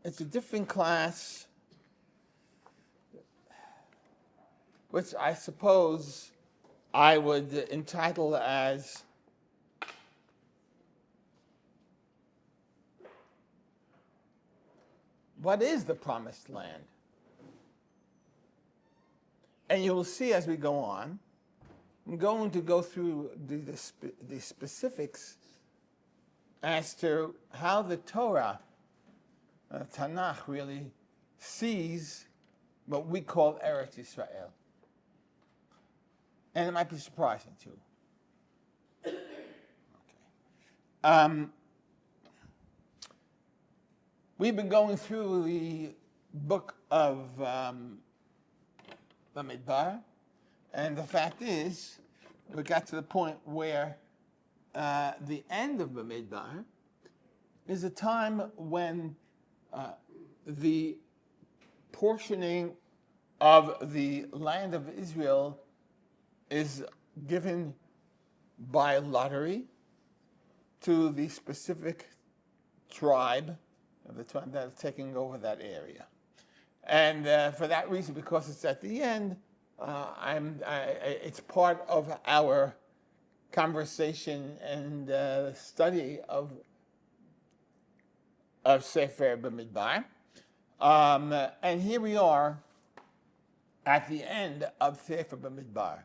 it's a different class, which I suppose I would entitle as what is the promised land? And you will see as we go on, I'm going to go through the specifics as to how the Torah, Tanakh, really sees what we call Eretz Yisrael. And it might be surprising too. Okay. We've been going through the book of Bamidbar, and the fact is, we got to the point where the end of Bamidbar is a time when the portioning of the land of Israel is given by lottery to the specific tribe, the tribe that is taking over that area. And for that reason, because it's at the end, it's part of our conversation and study of Sefer Bamidbar. And here we are at the end of Sefer Bamidbar.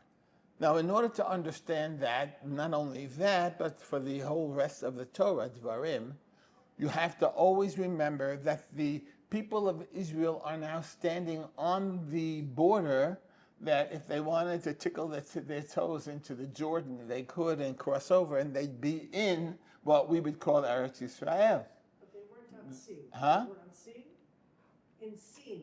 Now, in order to understand that, not only that, but for the whole rest of the Torah, Dvarim, you have to always remember that the people of Israel are now standing on the border, that if they wanted to tickle their toes into the Jordan, they could and cross over, and they'd be in what we would call Eretz Yisrael. But they weren't on sea. Huh? They were on sea? In sea.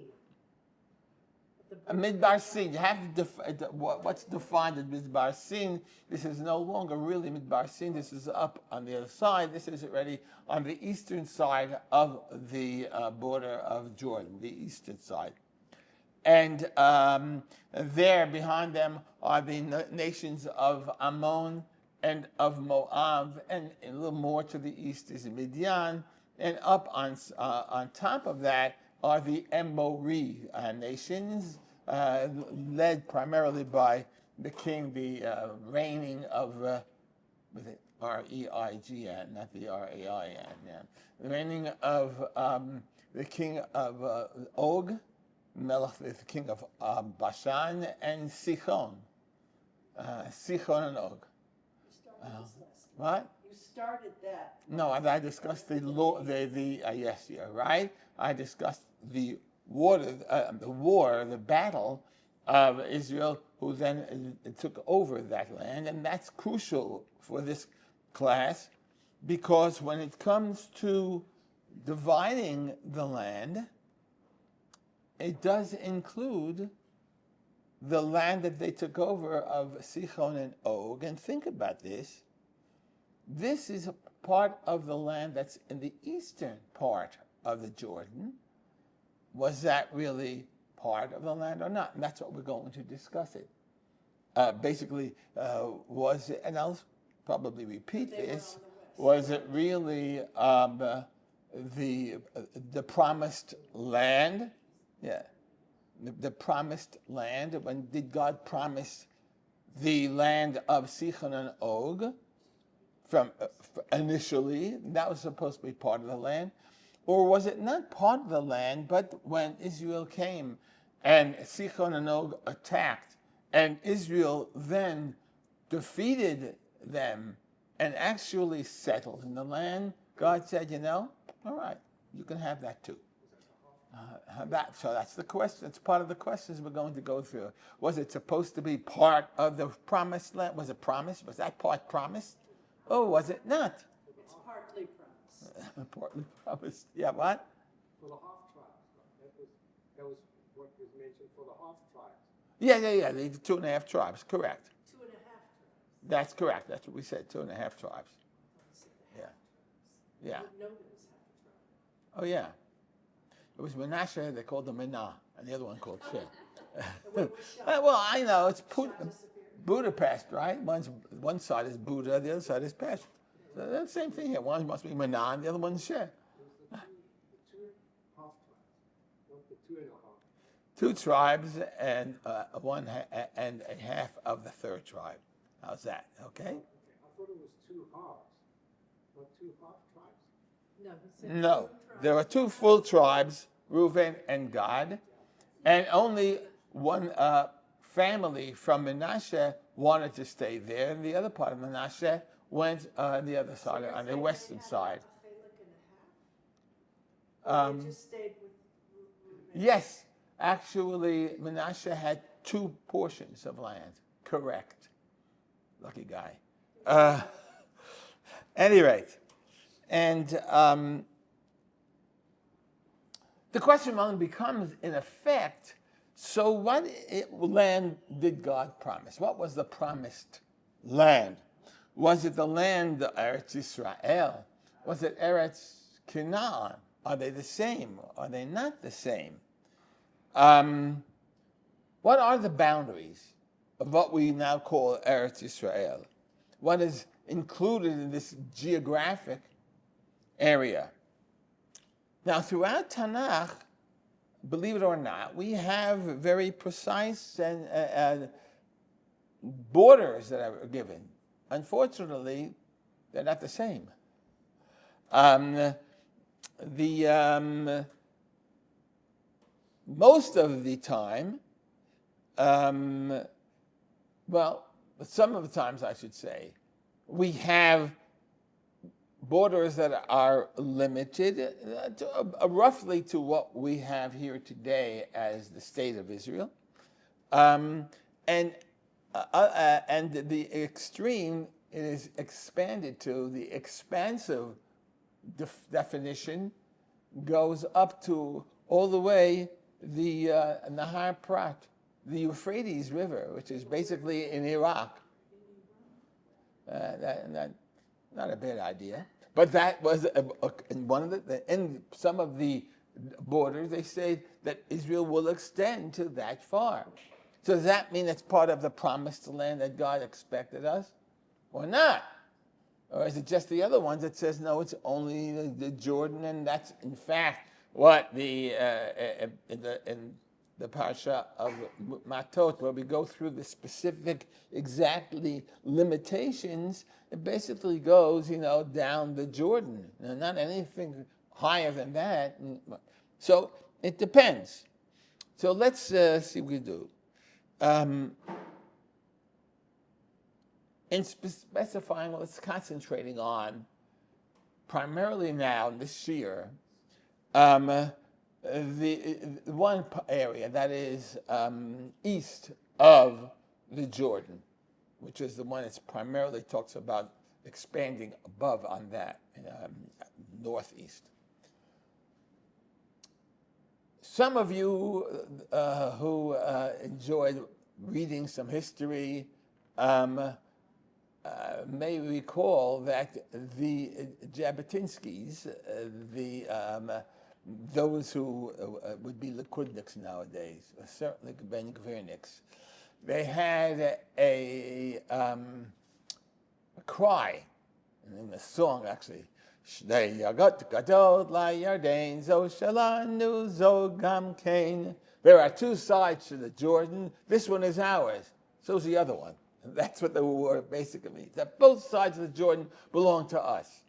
Midbar Sin, you have to what's defined as Midbar Sin. This is no longer really Midbar Sin. This is up on the other side. This is already on the eastern side of the border of Jordan, the eastern side. And there behind them are the nations of Ammon and of Moab, and a little more to the east is Midian, and up on top of that are the Emori nations, led primarily by the king, the reigning of, with it R-E-I-G-N, not the R-A-I-N, yeah. The reigning of the king of Og, Melech, the king of Bashan, and Sichon. Sichon and Og. What? You started that. No, I discussed yes, you're right. I discussed the the battle of Israel, who then took over that land, and that's crucial for this class, because when it comes to dividing the land, it does include the land that they took over of Sichon and Og. And think about this. This is a part of the land that's in the eastern part of the Jordan. Was that really part of the land or not? And that's what we're going to discuss it. Basically, was it, and I'll probably repeat this, was it really the promised land? Yeah, the promised land. When did God promise the land of Sichon and Og? From initially, that was supposed to be part of the land, or was it not part of the land? But when Israel came, and Sichon and Og attacked, and Israel then defeated them and actually settled in the land, God said, all right, you can have that too. So that's the question. It's part of the questions we're going to go through. Was it supposed to be part of the promised land? Was it promised? Was that part promised? Oh, was it not? It's partly promised. Partly promised. Yeah, what? For the half tribes. That was what was mentioned for the half tribes. Yeah. The 2.5 tribes, correct. 2.5 tribes. That's correct. That's what we said, 2.5 tribes. Yeah. Yeah. I didn't know there was half a tribe. Oh, yeah. It was Menashe, they called him Menah, and the other one called Shem. When was Shah? Well, I know, it's Shah disappeared. Budapest, right? One side is Buddha, the other side is Pest. So that's the same thing here. One must be Menah, and the other one's Shem. The two half tribes, not the 2.5. Two tribes and and a half of the third tribe. How's that? Okay. Okay, I thought it was 2 halves, not 2 half tribes. No, he said. No, two tribes. there are two full tribes, Reuben and Gad, and only one family from Manasseh wanted to stay there, and the other part of Manasseh went on the other side, on the western side. A chelek and a half? Or they just stayed with Reuben? Yes, actually, Manasseh had two portions of land. Correct. Lucky guy. Any rate, and the question then becomes, in effect, so what land did God promise? What was the promised land? Was it the land of Eretz Israel? Was it Eretz Canaan? Are they the same? Are they not the same? What are the boundaries of what we now call Eretz Israel? What is included in this geographic area? Now, throughout Tanakh, believe it or not, we have very precise and borders that are given. Unfortunately, they're not the same. Most of the time, well, some of the times I should say, we have borders that are limited roughly to what we have here today as the state of Israel. And the extreme is expanded to the expansive definition goes up to all the way the Nahar Prat, the Euphrates River, which is basically in Iraq. Not a bad idea, but that was in some of the borders. They say that Israel will extend to that far. So does that mean it's part of the promised land that God expected us, or not? Or is it just the other ones that says no? It's only the Jordan, and that's in fact what in the parsha of Matot, where we go through the specific, exactly limitations. It basically goes, down the Jordan. Not anything higher than that. So it depends. So let's see what we do. In specifying, let's concentrating on, primarily now this year, the one area that is east of the Jordan, which is the one that primarily talks about expanding above on that, northeast. Some of you who enjoyed reading some history may recall that the Jabotinskis, those who would be Likudniks nowadays, certainly Ben Gvirniks, they had a cry, and in the song actually, Shnei Yagot Gadol LaYarden Zo Shalanu Zo Gam Kain. There are two sides to the Jordan. This one is ours. So's the other one. And that's what the word basically means. That both sides of the Jordan belong to us.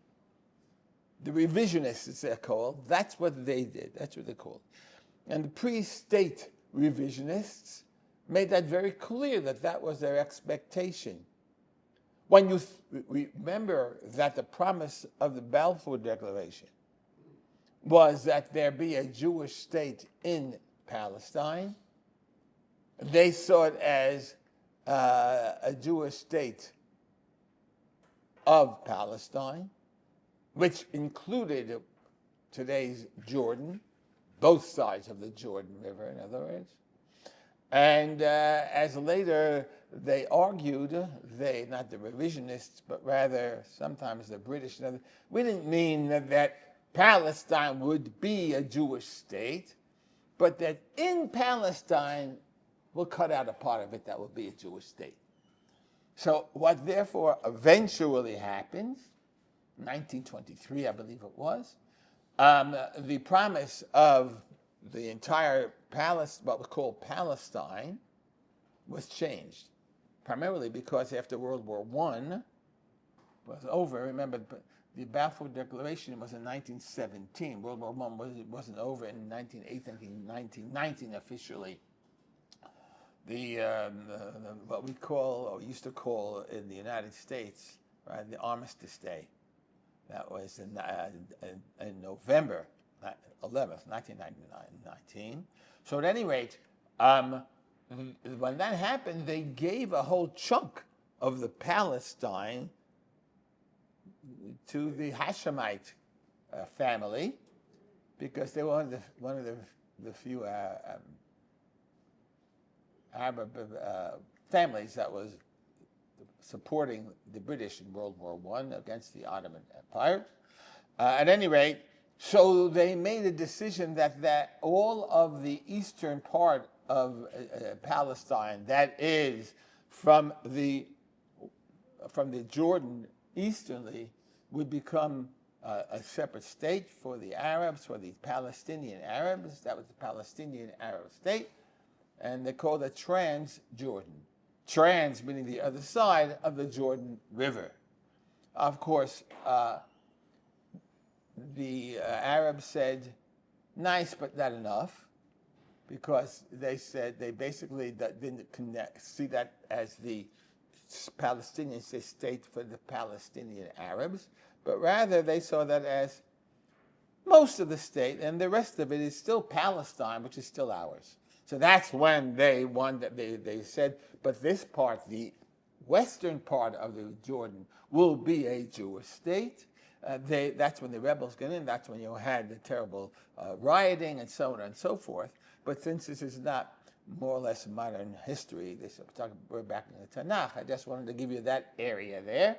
The revisionists, as they're called, that's what they did. That's what they're called. And the pre-state revisionists made that very clear that that was their expectation. When you remember that the promise of the Balfour Declaration was that there be a Jewish state in Palestine, they saw it as a Jewish state of Palestine, which included today's Jordan, both sides of the Jordan River, in other words. And as later they argued, not the revisionists, but rather sometimes the British, we didn't mean that Palestine would be a Jewish state, but that in Palestine, we'll cut out a part of it that will be a Jewish state. So what therefore eventually happens, 1923, I believe it was, the promise of the entire what was called Palestine, was changed, primarily because after World War I was over, remember, the Balfour Declaration was in 1917. World War I wasn't over in 1919 officially. The what we call, or used to call in the United States, right, the Armistice Day. That was in November 11th, 1919. So at any rate, when that happened, they gave a whole chunk of the Palestine to the Hashemite family, because they were one of the few Arab families that was supporting the British in World War I against the Ottoman Empire. At any rate, so they made a decision that all of the eastern part of Palestine, that is from the Jordan easternly, would become a separate state for the Arabs, for the Palestinian Arabs. That was the Palestinian Arab state, and they called it Transjordan. Trans meaning the other side of the Jordan River. Of course, the Arabs said, nice, but not enough, because they said they basically didn't see that as the Palestinian state for the Palestinian Arabs, but rather they saw that as most of the state, and the rest of it is still Palestine, which is still ours. So that's when they said, but this part, the western part of the Jordan, will be a Jewish state. That's when the rebels got in. That's when you had the terrible rioting and so on and so forth. But since this is not more or less modern history, we're back in the Tanakh. I just wanted to give you that area there.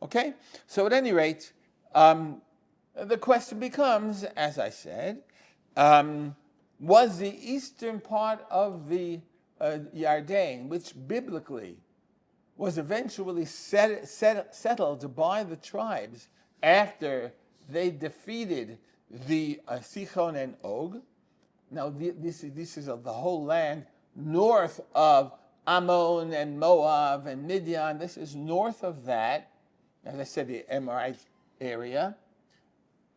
Okay? So at any rate, the question becomes, as I said, was the eastern part of the Yarden, which biblically was eventually settled by the tribes after they defeated the Sichon and Og. Now, this is the whole land north of Ammon and Moab and Midian. This is north of that, as I said, the Amorite area.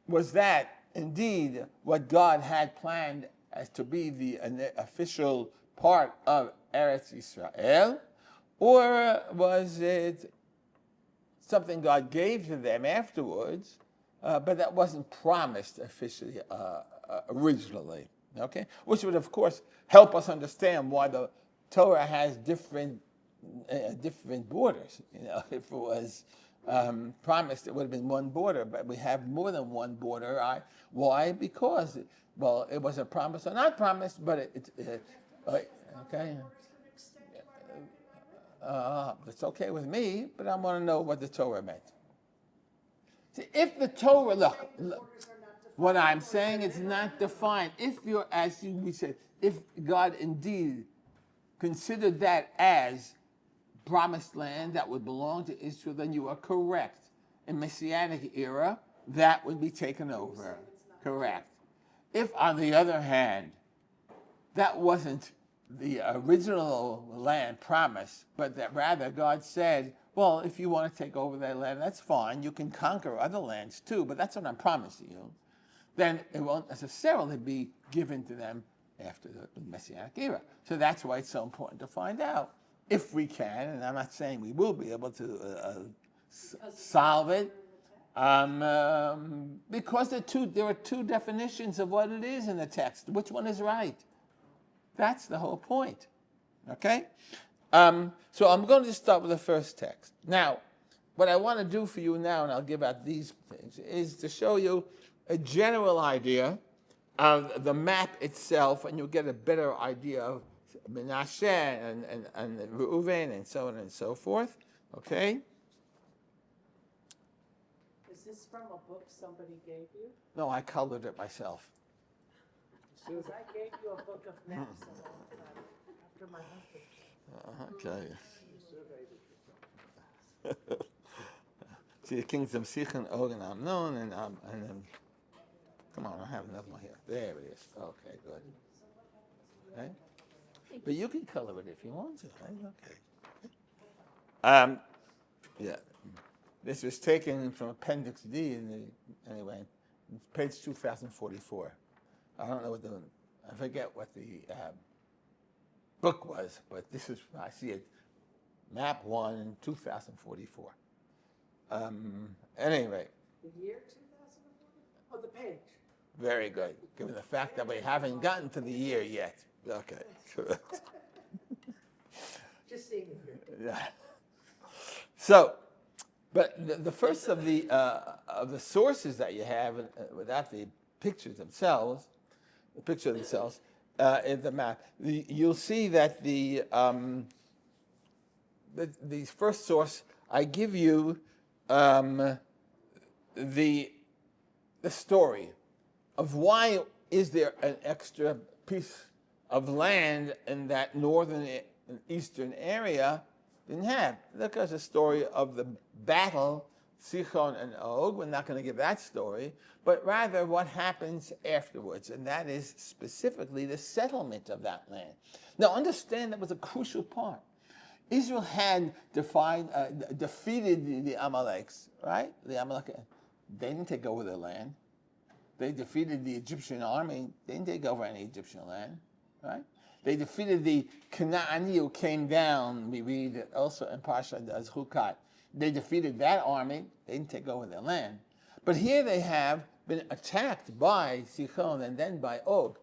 Was that indeed what God had planned as to be the official part of Eretz Israel? Or was it something God gave to them afterwards, but that wasn't promised officially originally? Okay, which would of course help us understand why the Torah has different borders. If it was promised, it would have been one border, but we have more than one border. Why? Because it was a promise or not promised, but okay. It's okay with me, but I want to know what the Torah meant. See, if the Torah, look, what I'm saying is not defined. If you're, we said, if God indeed considered that as promised land that would belong to Israel, then you are correct. In Messianic era, that would be taken over. Correct. If, on the other hand, that wasn't the original land promised, but that rather God said, well, if you want to take over that land, that's fine. You can conquer other lands too, but that's what I'm promising you. Then it won't necessarily be given to them after the Messianic era. So that's why it's so important to find out, if we can, and I'm not saying we will be able to solve it, because there are two definitions of what it is in the text. Which one is right? That's the whole point. Okay? So I'm going to start with the first text. Now, what I want to do for you now, and I'll give out these things, is to show you a general idea of the map itself, and you'll get a better idea of Menashe and Reuven and so on and so forth. Okay? Is this from a book somebody gave you? No, I colored it myself. Because I gave you a book of maps a long time after my husband. Okay. See, the kings of Sichon, Og, and Amnon, and Come on, I have another one here. There it is. Okay, good. Okay. But you can color it if you want to. Right? Okay. Yeah. This was taken from Appendix D anyway, page 2044. I don't know I forget what the book was, but this is, I see it, map 1, 2044. Anyway. The year 2040? Oh, the page. Very good, given the fact that we haven't gotten to the year yet. Okay. Just seeing if you're... Yeah. So, but the first of the sources that you have without the pictures themselves, in the map, you'll see that the first source I give you the story of why is there an extra piece of land in that northern and eastern area didn't have. Because the story of the battle, Sichon and Og, we're not going to give that story, but rather what happens afterwards, and that is specifically the settlement of that land. Now understand that was a crucial part. Israel had defeated the Amaleks, right? The Amalek, they didn't take over their land. They defeated the Egyptian army. They didn't take over any Egyptian land, right? They defeated the Canaani who came down. We read also in Parsha Chukat. They defeated that army. They didn't take over their land. But here they have been attacked by Sichon and then by Og.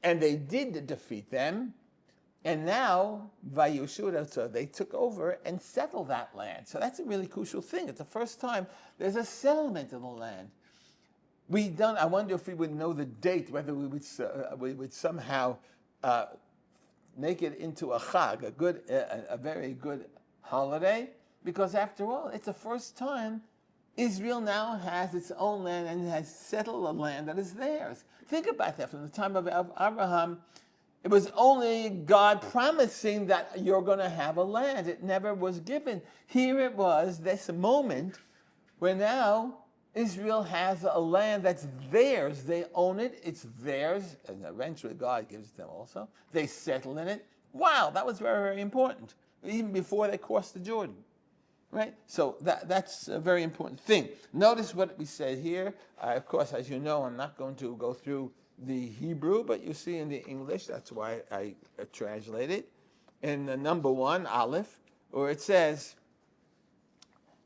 And they did defeat them. And now, so they took over and settled that land. So that's a really crucial thing. It's the first time there's a settlement of the land. I wonder if we would know the date, whether we would somehow make it into a chag, a very good holiday, because after all, it's the first time Israel now has its own land and has settled a land that is theirs. Think about that. From the time of Abraham, it was only God promising that you're going to have a land. It never was given. Here it was, this moment, where now Israel has a land that's theirs. They own it. It's theirs. And eventually God gives it to them also. They settle in it. Wow, that was very, very important. Even before they crossed the Jordan. Right? So that's a very important thing. Notice what we said here. Of course, as you know, I'm not going to go through the Hebrew, but you see in the English, that's why I translate it. In the number 1, Aleph, where it says,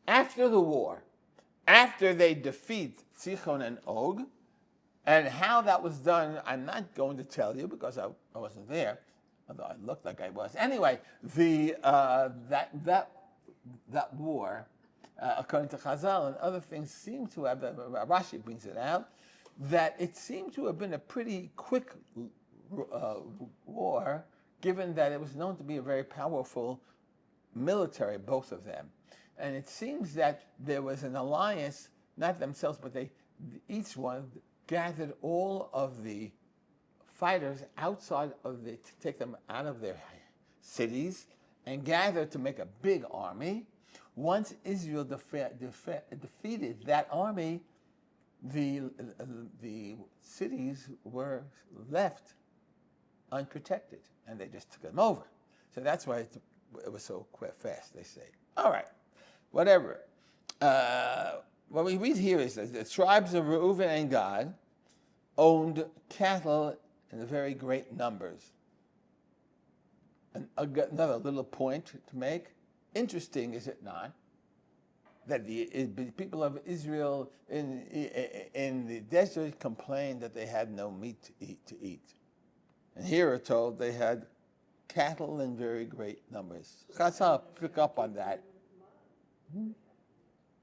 after the war, after they defeat Sichon and Og, and how that was done, I'm not going to tell you because I wasn't there, although I looked like I was. Anyway, that war, according to Chazal and other things, seem to have, Rashi brings it out, that it seemed to have been a pretty quick war, given that it was known to be a very powerful military, both of them. And it seems that there was an alliance, not themselves, but each one gathered all of the fighters outside of to take them out of their cities and gathered to make a big army. Once Israel defeated that army, the cities were left unprotected, and they just took them over. So that's why it was so fast, they say. All right. Whatever. What we read here is that the tribes of Reuven and Gad owned cattle in very great numbers. And another little point to make. Interesting, is it not, that the people of Israel in the desert complained that they had no meat to eat. And here we're told they had cattle in very great numbers. Chazal pick up on that.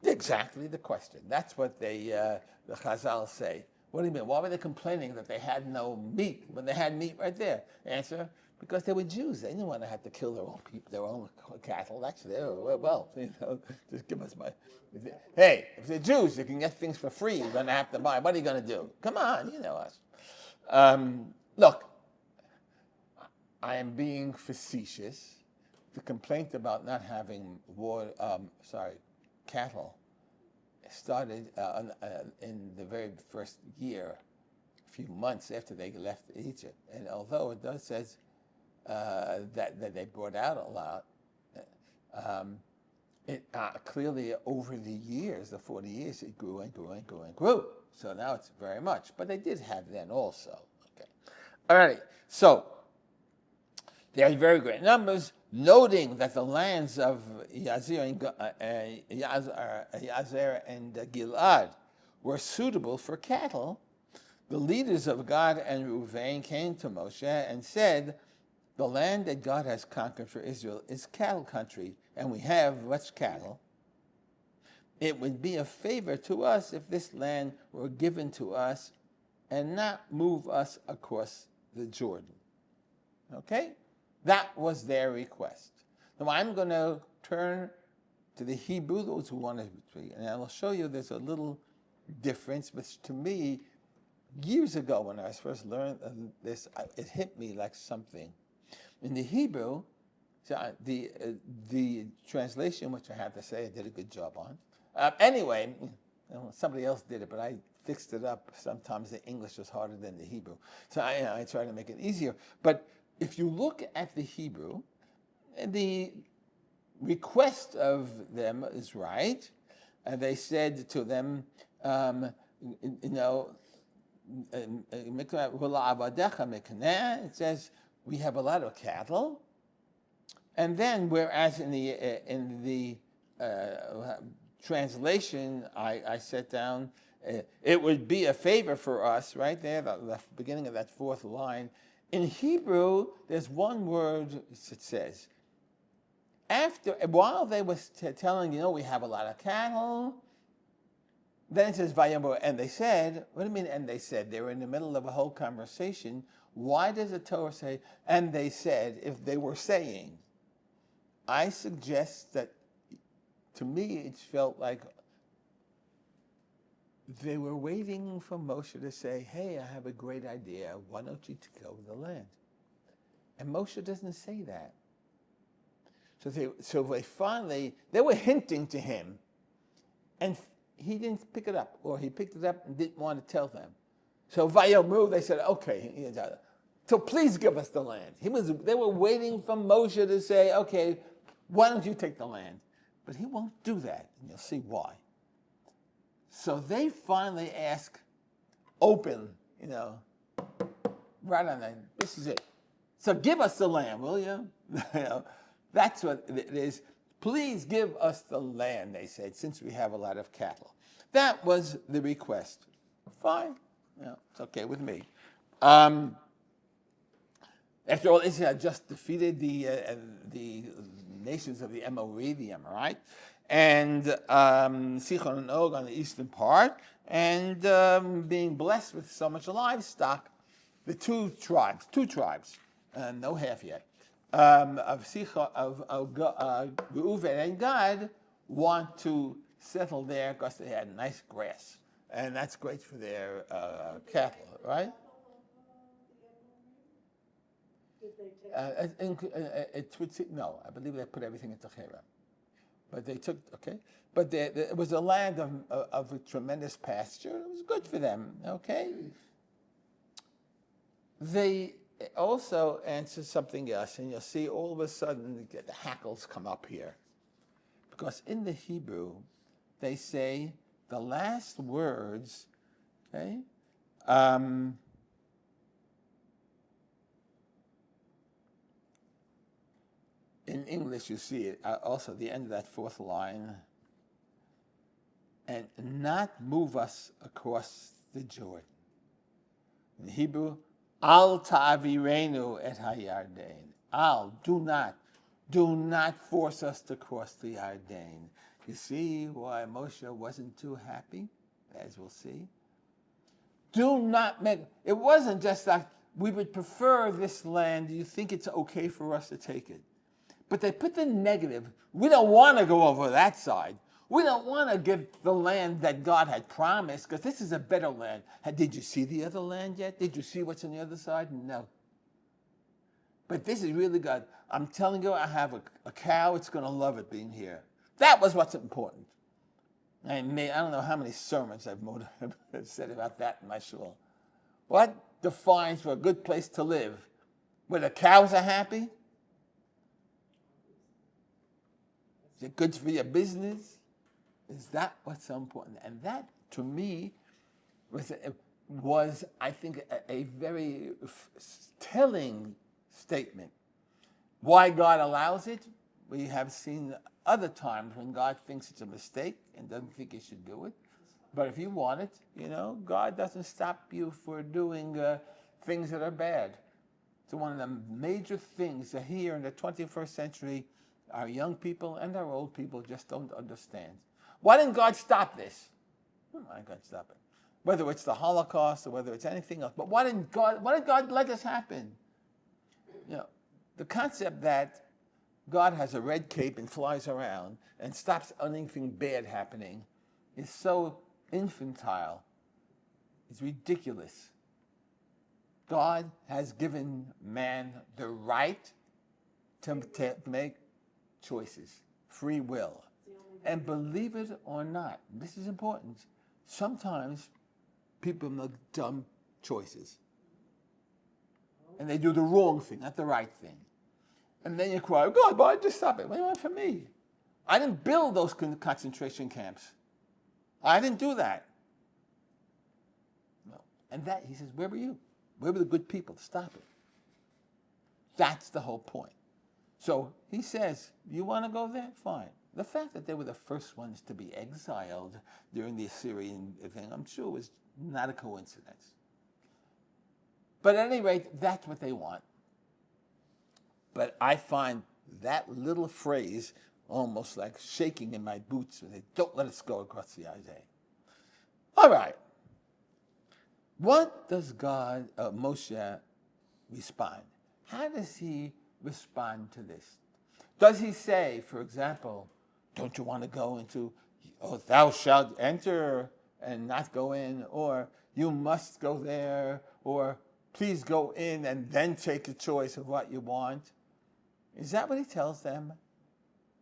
Exactly the question. That's what the Chazal say. What do you mean? Why were they complaining that they had no meat when they had meat right there? Answer: because they were Jews. They didn't want to have to kill their own people, their own cattle. That's just give us my. Hey, if they're Jews, you can get things for free. You're going to have to buy. What are you going to do? Come on, you know us. Look, I am being facetious. The complaint about not having cattle started in the very first year few months after they left Egypt. And although it does says that they brought out a lot, it clearly over the years, the 40 years, it grew and grew and grew and grew. So now it's very much. But they did have then also. Okay. All right. So they are very great numbers, noting that the lands of Yazer and Gilad were suitable for cattle. The leaders of Gad and Reuven came to Moshe and said, the land that God has conquered for Israel is cattle country, and we have much cattle. It would be a favor to us if this land were given to us and not move us across the Jordan. Okay? That was their request. Now I'm going to turn to the Hebrew, those who want to read, and I will show you there's a little difference, which to me, years ago when I first learned this, it hit me like something. In the Hebrew, the translation, which I have to say I did a good job on. Anyway, somebody else did it, but I fixed it up. Sometimes the English is harder than the Hebrew. So I try to make it easier. But if you look at the Hebrew, the request of them is right. And they said to them, it says, we have a lot of cattle. And then, whereas in the translation I set down, it would be a favor for us, right there, the beginning of that fourth line. In Hebrew, there's one word it says. While they were telling, we have a lot of cattle, then it says, Vayamor, and they said, what do you mean, and they said? They were in the middle of a whole conversation. Why does the Torah say, and they said, if they were saying? I suggest that, to me, it felt like they were waiting for Moshe to say, hey, I have a great idea. Why don't you go to the land? And Moshe doesn't say that. So they finally, they were hinting to him, and he didn't pick it up, or he picked it up and didn't want to tell them. So Vayomru, they said, okay, so please give us the land. They were waiting for Moshe to say, okay, why don't you take the land? But he won't do that, and you'll see why. So they finally ask, open, right on that, this is it. So give us the land, will you? That's what it is. Please give us the land, they said, since we have a lot of cattle. That was the request. Fine. It's okay with me. After all, Israel just defeated the nations of the Amorite, the Amorite, and Sichon and Og on the eastern part, and being blessed with so much livestock, the two tribes, no half yet, of Sichon, of Reuven and Gad, want to settle there because they had nice grass, and that's great for their cattle, right? No, I believe they put everything into Chera. But they took, but it was a land of a tremendous pasture. It was good for them, okay? They also answer something else, and you'll see all of a sudden the hackles come up here. Because in the Hebrew, they say the last words, in English, you see it, also the end of that fourth line, and not move us across the Jordan. In Hebrew, Al ta'avirenu et hayarden. Al, do not force us to cross the Yarden. You see why Moshe wasn't too happy, as we'll see. Do not make, it wasn't just like, we would prefer this land, do you think it's okay for us to take it? But they put the negative. We don't want to go over that side. We don't want to give the land that God had promised, because this is a better land. Did you see the other land yet? Did you see what's on the other side? No. But this is really good. I'm telling you, I have a cow. It's going to love it being here. That was what's important. I don't know how many sermons I've said about that in my shul. What defines a good place to live? Where the cows are happy? Is it good for your business? Is that what's so important? And that, to me, was I think, a very telling statement. Why God allows it? We have seen other times when God thinks it's a mistake and doesn't think you should do it. But if you want it, God doesn't stop you for doing things that are bad. So one of the major things that here in the 21st century, our young people and our old people just don't understand. Why didn't God stop this? Why didn't God stop it? Whether it's the Holocaust or whether it's anything else. But why did God let this happen? The concept that God has a red cape and flies around and stops anything bad happening is so infantile. It's ridiculous. God has given man the right to make choices, free will. And believe it or not, this is important, sometimes people make dumb choices. And they do the wrong thing, not the right thing. And then you cry, God, why did you stop it? What do you want from me? I didn't build those concentration camps. I didn't do that. No. And that, he says, where were you? Where were the good people to stop it? That's the whole point. So he says, you want to go there? Fine. The fact that they were the first ones to be exiled during the Assyrian thing, I'm sure was not a coincidence. But at any rate, that's what they want. But I find that little phrase almost like shaking in my boots when they don't let us go across the Isaiah. All right. What does Moshe respond? How does he respond to this? Does he say, for example, don't you want to go into, thou shalt enter and not go in, or you must go there, or please go in and then take a choice of what you want? Is that what he tells them?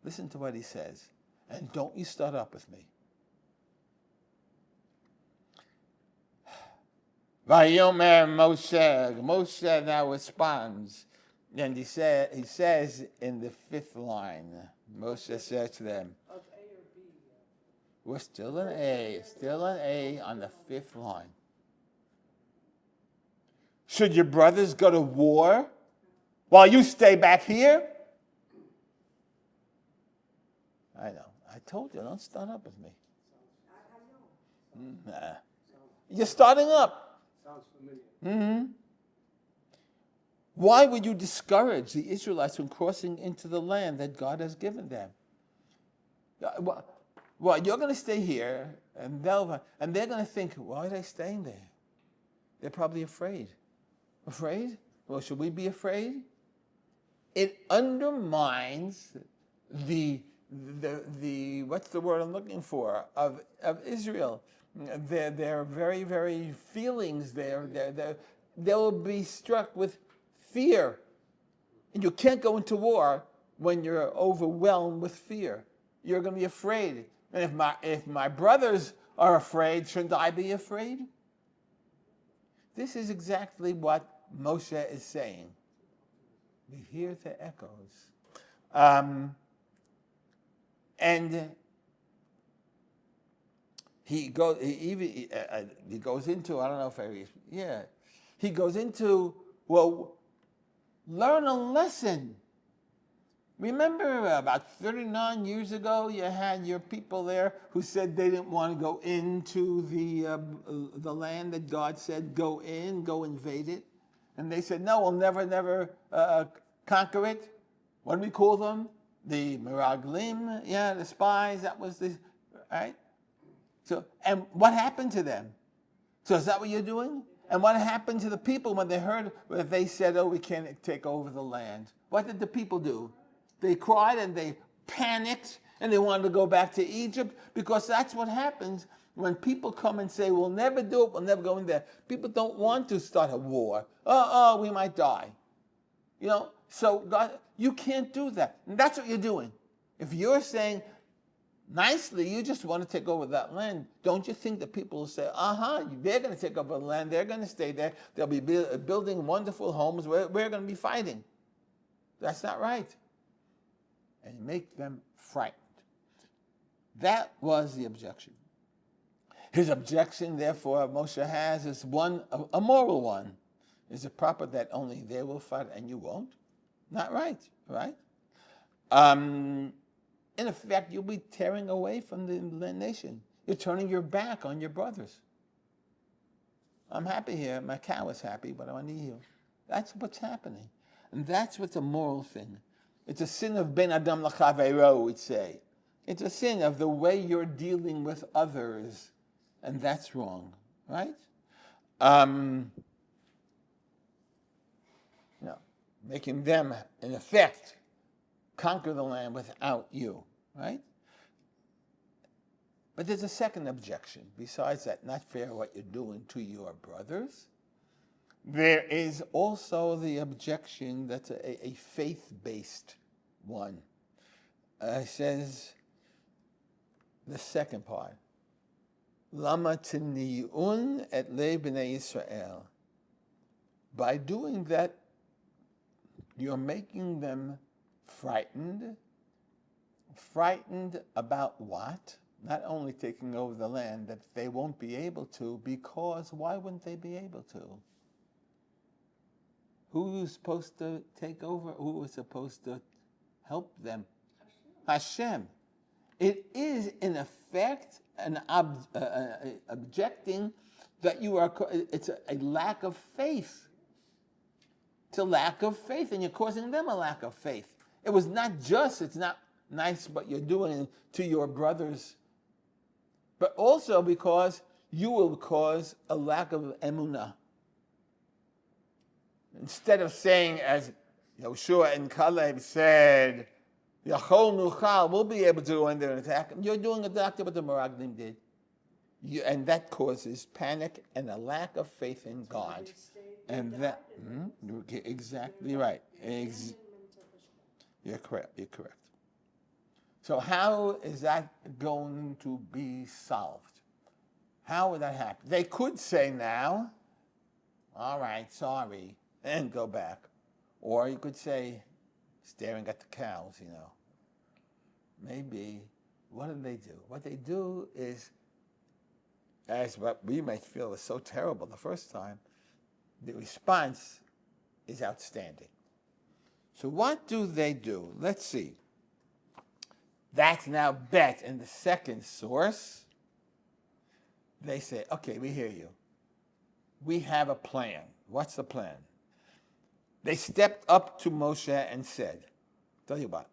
Listen to what he says. And don't you start up with me. Vayomer Moshe. Moshe now responds. And he says in the fifth line, Moshe says to them, Of A or B? we're still in A on the fifth line. Should your brothers go to war while you stay back here? I know. I told you, don't start up with me. Nah. You're starting up. Sounds familiar. Mm-hmm. Why would you discourage the Israelites from crossing into the land that God has given them? Well, you're going to stay here, and they're going to think, why are they staying there? They're probably afraid. Afraid? Well, should we be afraid? It undermines the what's the word I'm looking for, of Israel. Their very, very feelings they'll be struck with fear. And you can't go into war when you're overwhelmed with fear. You're going to be afraid. And if my brothers are afraid, shouldn't I be afraid? This is exactly what Moshe is saying. We hear the echoes. And he goes into, I don't know if he goes into, well, learn a lesson. Remember about 39 years ago, you had your people there who said they didn't want to go into the land that God said, go invade it. And they said, no, we'll never conquer it. What do we call them? The Meraglim, the spies, that was the, right? So, and what happened to them? So is that what you're doing? And what happened to the people when they said, we can't take over the land? What did the people do? They cried and they panicked and they wanted to go back to Egypt, because that's what happens when people come and say, we'll never do it, we'll never go in there. People don't want to start a war. We might die. So God, you can't do that. And that's what you're doing. If you're saying, nicely, you just want to take over that land. Don't you think that people will say, they're going to take over the land, they're going to stay there, they'll be building wonderful homes, we're going to be fighting. That's not right. And make them frightened. That was the objection. His objection, therefore, Moshe has is one, a moral one. Is it proper that only they will fight and you won't? Not right, right? In effect, you'll be tearing away from the nation. You're turning your back on your brothers. I'm happy here. My cow is happy, but I want to eat you. That's what's happening. And that's what's a moral thing. It's a sin of ben adam l'chaveiro, we'd say. It's a sin of the way you're dealing with others. And that's wrong, right? Making them, in effect, conquer the land without you, right? But there's a second objection. Besides that, not fair what you're doing to your brothers. There is also the objection that's a faith-based one. It says, the second part, Lama tini'un et le b'nei Yisrael. By doing that, you're making them frightened. Frightened about what? Not only taking over the land, that they won't be able to, because why wouldn't they be able to? Who's supposed to take over? Who was supposed to help them? Hashem. It is, in effect, an objecting that you are, it's a lack of faith. It's a lack of faith, and you're causing them a lack of faith. It was not just, it's not nice what you're doing to your brothers, but also because you will cause a lack of emunah. Instead of saying, as Yoshua and Caleb said, Yachol nuchal, we'll be able to go in there and attack them. You're doing exactly what the Meraglim did. And that causes panic and a lack of faith in God. And that, exactly right. You're correct. You're correct. So how is that going to be solved? How would that happen? They could say now, all right, sorry, and go back. Or you could say, staring at the cows, Maybe, what do? What they do is, as what we might feel was so terrible the first time, the response is outstanding. So what do they do? Let's see. That's now bet in the second source. They say, okay, we hear you. We have a plan. What's the plan? They stepped up to Moshe and said, tell you what,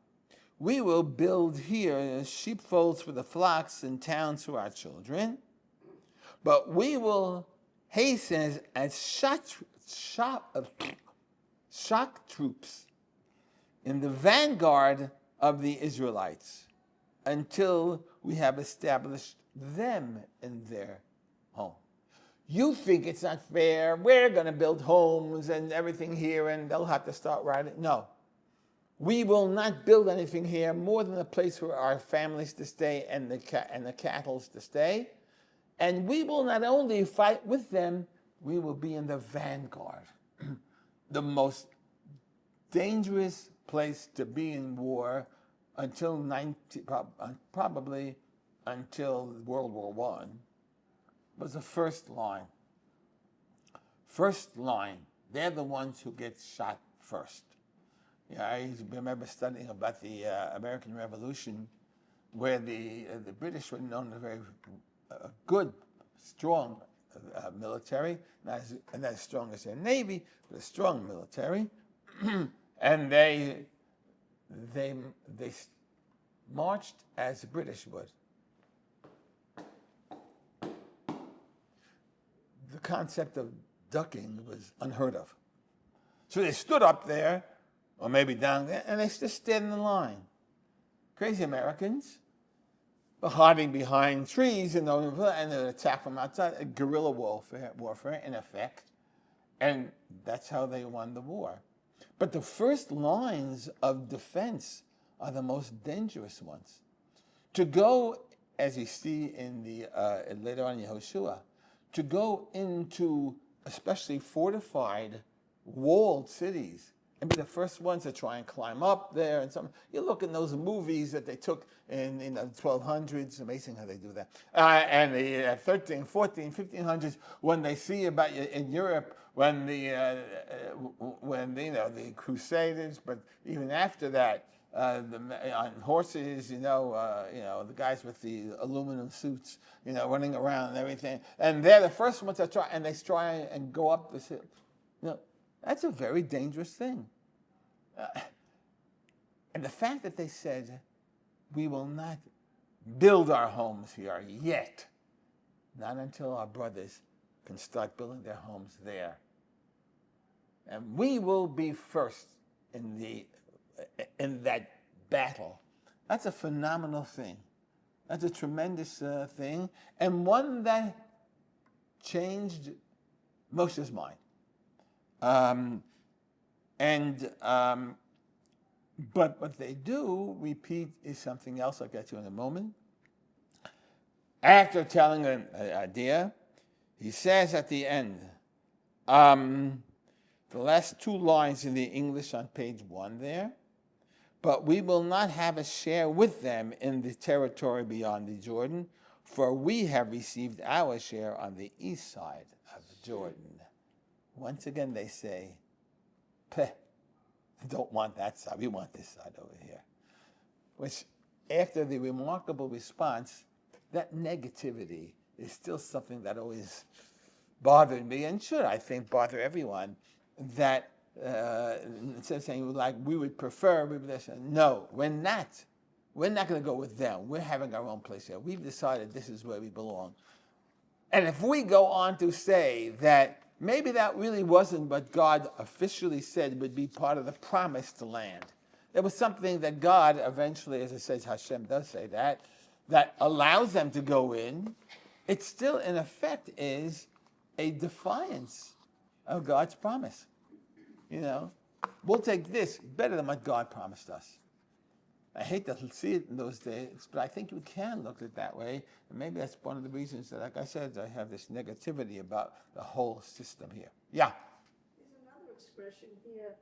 we will build here sheepfolds for the flocks and towns for our children, but we will hasten as shock troops in the vanguard of the Israelites until we have established them in their home. You think it's not fair, we're going to build homes and everything here and they'll have to start riding. No. We will not build anything here more than a place for our families to stay and the cattle to stay. And we will not only fight with them, we will be in the vanguard. The most dangerous place to be in war until probably until World War I was the first line. First line. They're the ones who get shot first. I remember studying about the American Revolution, where the British were known as a very good, strong military, not as strong as their navy, but a strong military, and they marched as the British would. The concept of ducking was unheard of. So they stood up there, or maybe down there, and they just stayed in the line. Crazy Americans, hiding behind trees and an attack from outside, guerrilla warfare in effect, and that's how they won the war. But the first lines of defense are the most dangerous ones, To go, as you see in the later on in Yehoshua, to go into especially fortified, walled cities and be the first ones to try and climb up there. And you look in those movies that they took in the 1200s. Amazing how they do that. And the 13, 14, 1500s, when they see about in Europe when the Crusaders, but even after that. On horses, the guys with the aluminum suits, running around and everything, and they're the first ones that try and go up this hill. That's a very dangerous thing. And the fact that they said, we will not build our homes here yet, not until our brothers can start building their homes there, and we will be first in that battle. That's a phenomenal thing. That's a tremendous thing, and one that changed Moshe's mind. But what they do repeat is something else I'll get to in a moment. After telling an idea, he says at the end, the last two lines in the English on page 1 there, but we will not have a share with them in the territory beyond the Jordan, for we have received our share on the east side of the Jordan. Once again, they say, Peh, don't want that side, we want this side over here. Which, after the remarkable response, that negativity is still something that always bothered me, and should, I think, bother everyone, that instead of saying, like, we would prefer, no, we're not. We're not going to go with them. We're having our own place here. We've decided this is where we belong. And if we go on to say that maybe that really wasn't what God officially said would be part of the promised land, it was something that God eventually, as it says, Hashem does say that allows them to go in, it still, in effect, is a defiance of God's promise. We'll take this better than what God promised us. I hate to see it in those days, but I think you can look at it that way. And maybe that's one of the reasons that, like I said, I have this negativity about the whole system here. Yeah? There's another expression here.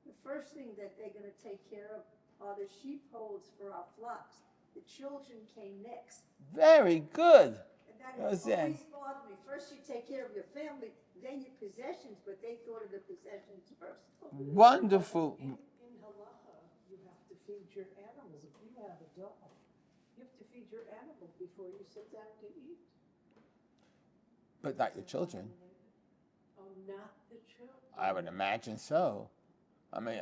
The first thing that they're going to take care of are the sheepfolds for our flocks. The children came next. Very good. And that has always bothered me. First you take care of your family, then your possessions, but they thought of the possessions first. Wonderful. In halacha, you have to feed your animals. If you have a dog, you have to feed your animal before you sit down to eat. But not your children. Oh, not the children. I would imagine so. I mean,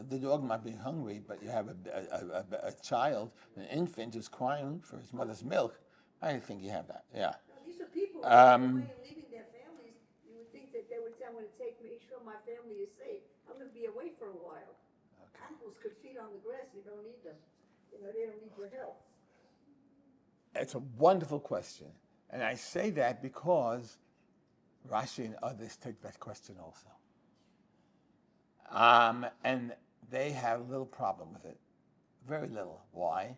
the dog might be hungry, but you have a child, an infant who's crying for his mother's milk. I think you have that, yeah. Now, these are people who are away and leaving their families. You would think that they would say, I'm going to make sure my family is safe. I'm going to be away for a while. Okay. Animals could feed on the grass. You don't need them. They don't need your help. It's a wonderful question. And I say that because Rashi and others take that question also. And they have a little problem with it. Very little. Why?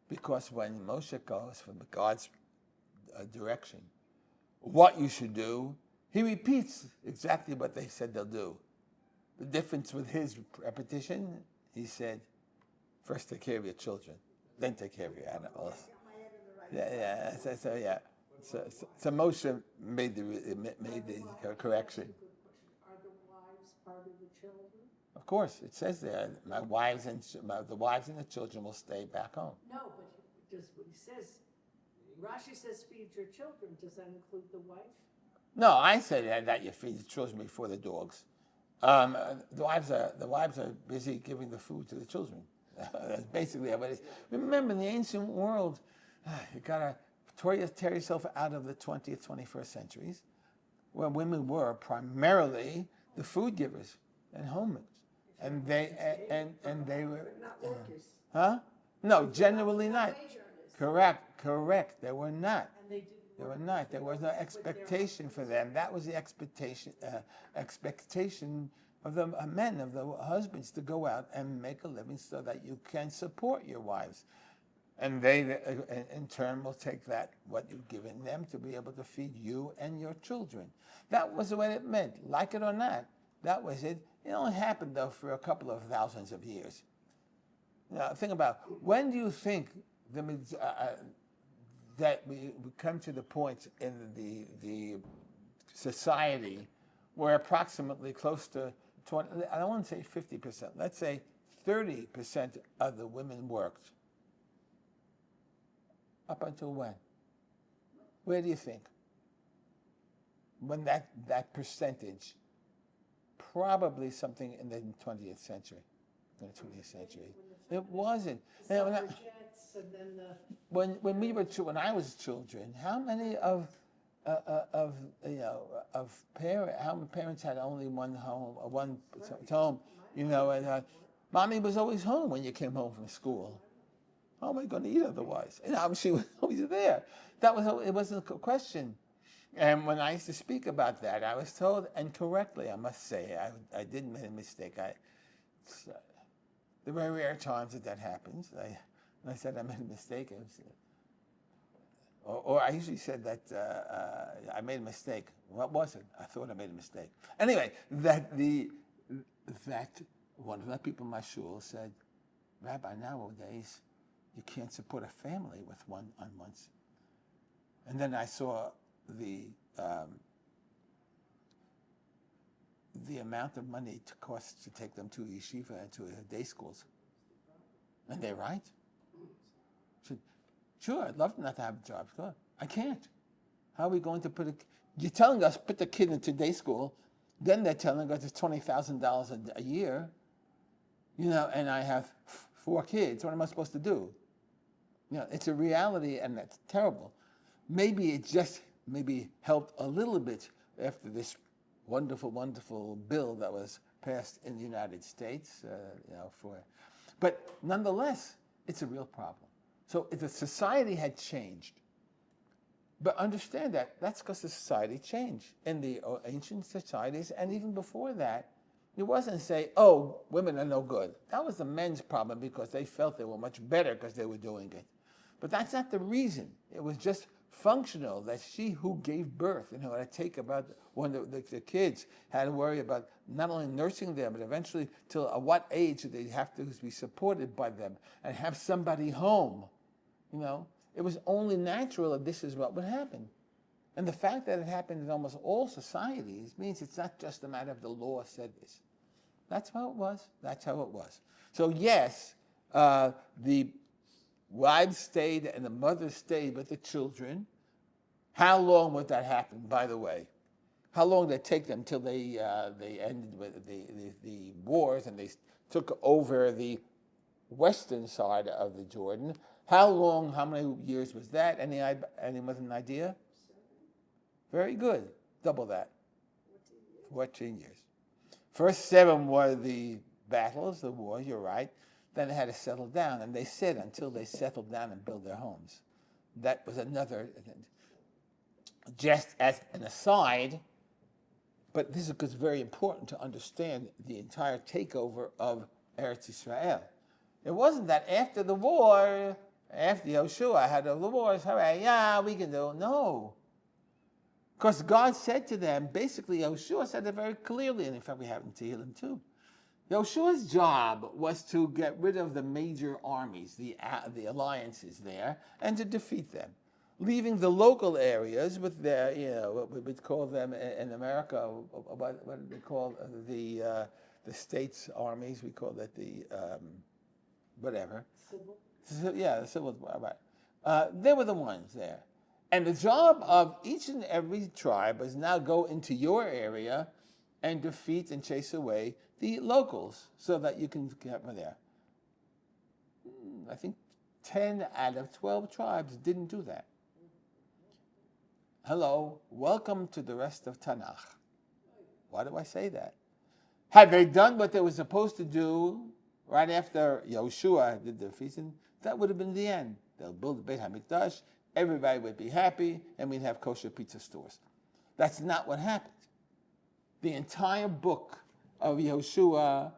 Because when Moshe goes from God's direction, what you should do, he repeats exactly what they said they'll do. The difference with his repetition, he said, first take care of your children, then take care of your animals. So Moshe made the correction. Are the wives part of the children? Of course, it says there, the wives and the children will stay back home. No, but what he says, Rashi says feed your children. Does that include the wife? No, I say that you feed the children before the dogs. The wives are busy giving the food to the children. That's basically what it is. Remember, in the ancient world, you gotta tear yourself out of the 20th, 21st centuries, where women were primarily the food givers and homemakers, and they were Not workers. huh? No, generally not. Correct. They were not. And they didn't. They were not. There was no expectation for them. That was the expectation of the men, of the husbands, to go out and make a living so that you can support your wives. And they, in turn, will take that, what you've given them, to be able to feed you and your children. That was the way it meant, like it or not. That was it. It only happened, though, for a couple of thousands of years. Now, think about, when do you think that we come to the point in the society where approximately close to 20, I don't want to say 50%, let's say 30% of the women worked? Up until when? Where do you think? When that percentage? Probably something in the 20th century. In the 20th century. It wasn't. Suffragettes and then the. When I was children, how many of parents had only one home, one home, and mommy was always home when you came home from school. How am I going to eat otherwise? She was always there. It wasn't a question. And when I used to speak about that, I was told, and correctly, I must say, I didn't make a mistake. The very rare times that happens, I said I made a mistake. Or I usually said that I made a mistake. What was it? I thought I made a mistake. Anyway, that one of the people in my shul said, Rabbi, nowadays you can't support a family with one on once. And then I saw the amount of money it costs to take them to yeshiva and to day schools. And they're right. Said, sure, I'd love not to have a job. Sure. I can't. How are we going to you're telling us put the kid into day school, then they're telling us it's $20,000 a year, and I have 4 kids. What am I supposed to do? It's a reality, and that's terrible. Maybe it just helped a little bit after this wonderful, wonderful bill that was passed in the United States, but nonetheless, it's a real problem. So if the society had changed, but understand that's because the society changed. In the ancient societies, and even before that, it wasn't say, oh, women are no good. That was the men's problem because they felt they were much better because they were doing it. But that's not the reason. It was just functional, that she who gave birth, to take about when the kids had to worry about not only nursing them, but eventually till at what age they have to be supported by them and have somebody home. It was only natural that this is what would happen. And the fact that it happened in almost all societies means it's not just a matter of the law said this. That's how it was. That's how it was. So yes, the wives stayed and the mothers stayed with the children. How long would that happen, by the way? How long did it take them till they ended with the wars and they took over the western side of the Jordan? How many years was that? Anyone an idea? Very good. Double that. 14 years. First 7 were the battles, the wars, you're right. Then they had to settle down, and they said until they settled down and build their homes. That was another, just as an aside, but this is because it's very important to understand the entire takeover of Eretz Israel. It wasn't that after the war, after Yoshua had the wars, all right, yeah, we can do it. No. Because God said to them, basically Yoshua said it very clearly, and in fact we have in Tehillim too. Yoshua's job was to get rid of the major armies, the alliances there, and to defeat them, leaving the local areas with their, what we would call them in America, what do they call the states' armies? We call that the whatever. Civil. Yeah, the civil. Right. They were the ones there, and the job of each and every tribe was now go into your area and defeat and chase away the locals so that you can get them there. I think 10 out of 12 tribes didn't do that. Hello, welcome to the rest of Tanakh. Why do I say that? Had they done what they were supposed to do right after Yoshua did the feasting, that would have been the end. They'll build the Beit HaMikdash, everybody would be happy, and we'd have kosher pizza stores. That's not what happened. The entire book of Yoshua,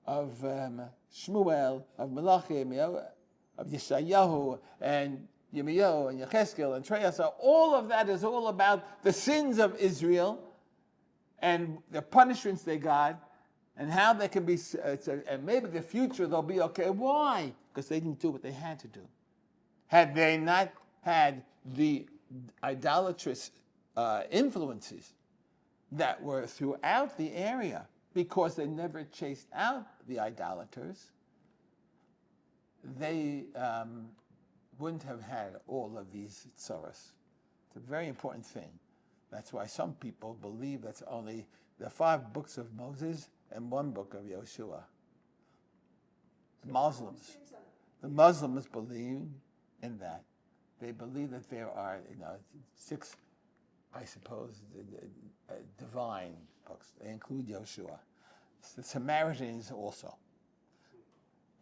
of Shmuel, of Melachim, of Yeshayahu and Yirmiyahu and Yechezkel and Treasa, all of that is all about the sins of Israel and the punishments they got and how they can be, and maybe the future they'll be okay. Why? Because they didn't do what they had to do. Had they not had the idolatrous influences that were throughout the area, because they never chased out the idolaters, they wouldn't have had all of these tzoros. It's a very important thing. That's why some people believe that's only the 5 books of Moses and 1 book of Yeshua. The Muslims believe in that. They believe that there are 6, I suppose, divine books. They include Yeshua. The Samaritans also.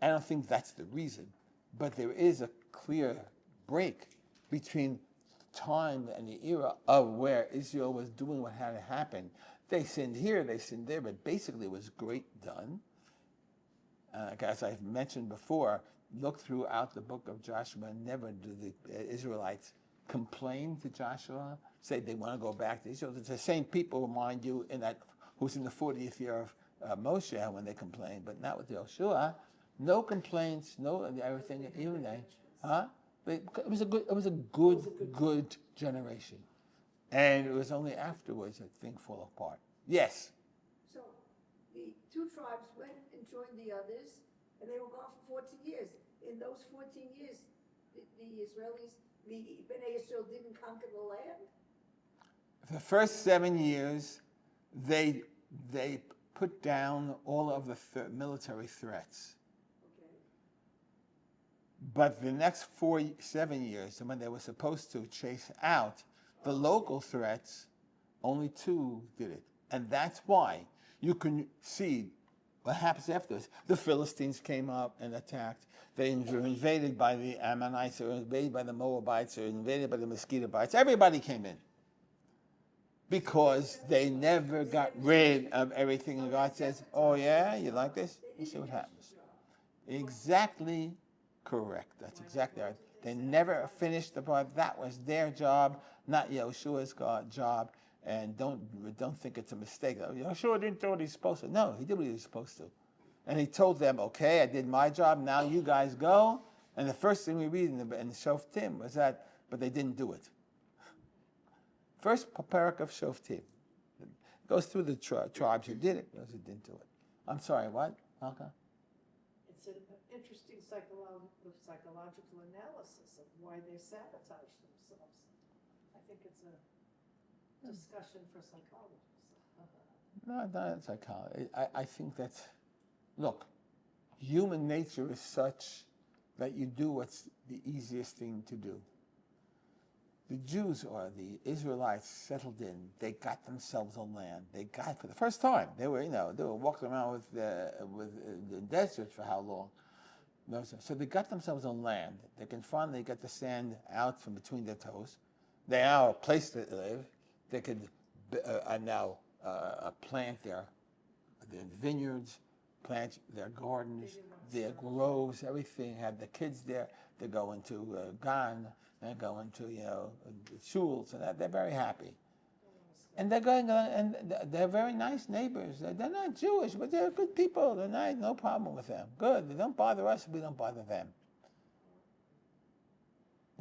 I don't think that's the reason, but there is a clear break between time and the era of where Israel was doing what had to happen. They sinned here, they sinned there, but basically it was great done. As I've mentioned before, look throughout the book of Joshua, never do the Israelites complain to Joshua, say they want to go back to Israel. It's the same people, mind you, who's in the 40th year of Moshe when they complain, but not with Joshua. No complaints, no everything, even they, huh? But it was a good generation, and it was only afterwards that things fall apart. Yes. So the 2 tribes went and joined the others, and they were gone for 14 years. In those 14 years, the Israelis, the Bnei Israel didn't conquer the land. The first 7 years, they put down all of the military threats. But the next 7 years, when they were supposed to chase out the local threats, only 2 did it. And that's why you can see what happens afterwards. The Philistines came up and attacked. They were invaded by the Ammonites, or invaded by the Moabites, or invaded by the Mosquitobites. Everybody came in. Because they never got rid of everything. And God says, oh yeah, you like this? You see what happens. Exactly correct. That's exactly right. They never finished the part. That was their job, not Yeshua's job. And don't think it's a mistake. Yeshua didn't do what he's supposed to. No, he did what he was supposed to. And he told them, okay, I did my job, now you guys go. And the first thing we read in the Shoftim was that, but they didn't do it. First parak of Shoftim. It goes through the tribes who did it, those who didn't do it. I'm sorry, what, Malka? It's an interesting psychological analysis of why they sabotage themselves. I think it's a discussion for psychologists. No, not psychology. I think that, look, human nature is such that you do what's the easiest thing to do. The Jews or the Israelites settled in. They got themselves on land. They got, for the first time, they were walking around with the desert for how long? So they got themselves on land. They can finally get the sand out from between their toes. They have a place to live. They could now plant their vineyards, plant their gardens, their groves, everything. Have the kids there. They go into Gan. They're going to, shuls, and they're very happy. And they're going on, and they're very nice neighbors. They're not Jewish, but they're good people. They're nice, no problem with them. Good. They don't bother us, we don't bother them.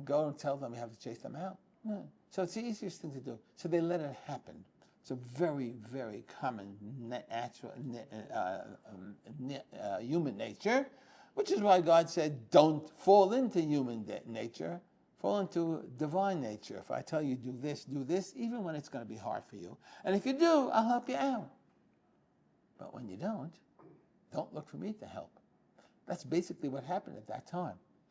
Go and tell them you have to chase them out. No. So it's the easiest thing to do. So they let it happen. It's a very, very common natural human nature, which is why God said, don't fall into human nature. Fall into divine nature. If I tell you do this, even when it's going to be hard for you. And if you do, I'll help you out. But when you don't look for me to help. That's basically what happened at that time.